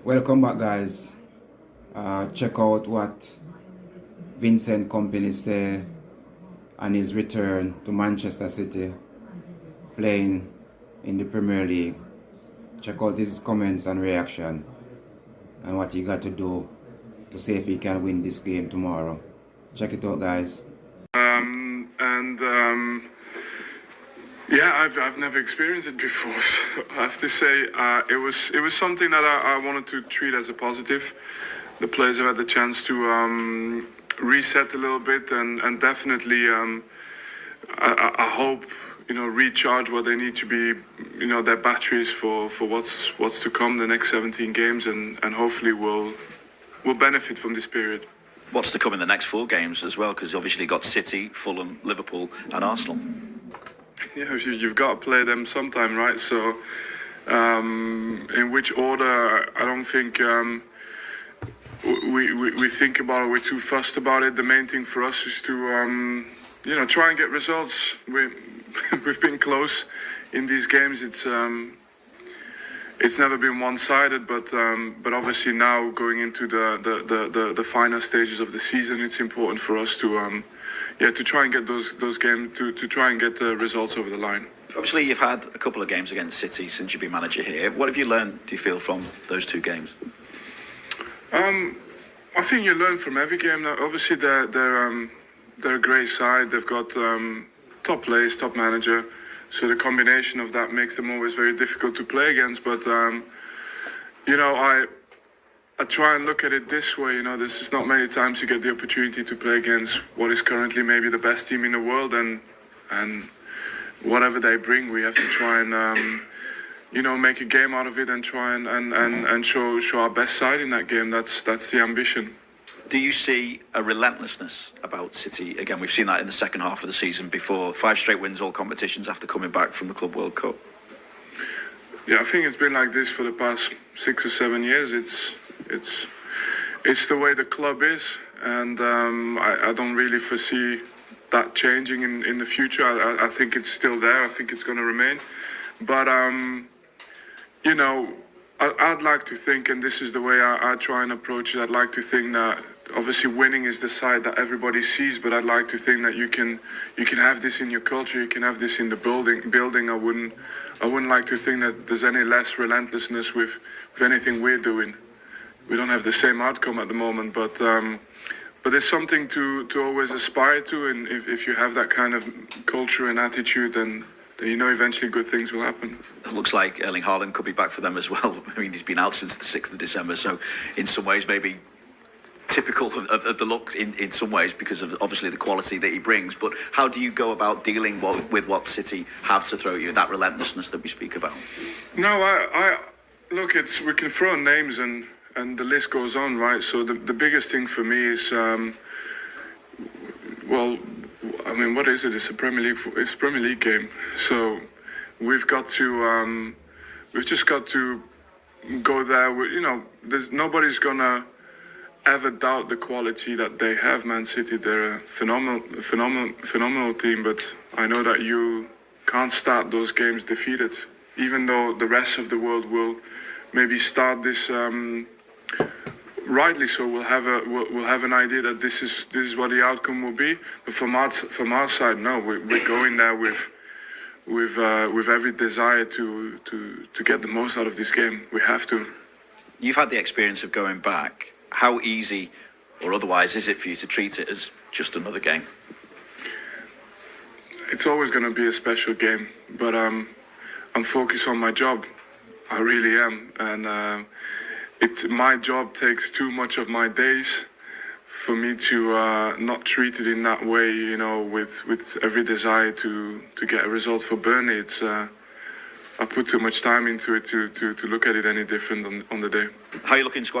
Welcome back, guys. Check out what Vincent company say on his return to Manchester City, playing in the Premier League. Check out his comments and reaction and what he got to do to see if he can win this game tomorrow. Check it out, guys. Yeah, I've never experienced it before, so I have to say it was something that I wanted to treat as a positive. The players have had the chance to reset a little bit and definitely I hope recharge what they need to be, their batteries for what's to come the next 17 games and hopefully we'll benefit from this period. What's to come in the next 4 games as well, because obviously you've got City, Fulham, Liverpool and Arsenal. Yeah, you've got to play them sometime, right? So in which order, I don't think we think about it, we're too fussed about it. The main thing for us is to try and get results. We've been close in these games. It's never been one-sided, but obviously now going into the final stages of the season, it's important for us to try and get those games to try and get the results over the line. Obviously, you've had a couple of games against City since you've been manager here. What have you learned, do you feel, from those 2 games? I think you learn from every game. Now, obviously, they're a great side. They've got top players, top manager. So the combination of that makes them always very difficult to play against. But I try and look at it this way. This is not many times you get the opportunity to play against what is currently maybe the best team in the world, and whatever they bring, we have to try and make a game out of it and try and show our best side in that game. That's the ambition. Do you see a relentlessness about City? Again, we've seen that in the second half of the season before. 5 straight wins, all competitions after coming back from the Club World Cup. Yeah, I think it's been like this for the past 6 or 7 years. It's the way the club is, and I don't really foresee that changing in the future. I think it's still there. I think it's going to remain. But I'd like to think, and this is the way I try and approach it. I'd like to think that obviously winning is the side that everybody sees, but I'd like to think that you can have this in your culture. You can have this in the building. I wouldn't like to think that there's any less relentlessness with anything we're doing. We don't have the same outcome at the moment, but there's something to always aspire to, and if you have that kind of culture and attitude, then eventually good things will happen. It looks like Erling Haaland could be back for them as well. I mean, he's been out since the 6th of December, so in some ways maybe typical of the look in some ways because of obviously the quality that he brings. But how do you go about dealing with what City have to throw at you, that relentlessness that we speak about? No, I look, we can throw names and the list goes on, right? So the biggest thing for me is, what is it? It's a Premier League game. So we've just got to go there. There's nobody's gonna ever doubt the quality that they have. Man City, they're a phenomenal team. But I know that you can't start those games defeated, even though the rest of the world will maybe start this. Rightly so, we'll have an idea that this is what the outcome will be. But from our side, no, we're going there with every desire to get the most out of this game. We have to. You've had the experience of going back. How easy or otherwise is it for you to treat it as just another game? It's always going to be a special game, but I'm focused on my job. I really am, and my job takes too much of my days for me to not treat it in that way. With every desire to get a result for Burnley. I put too much time into it to look at it any different on the day. How are you looking, squad?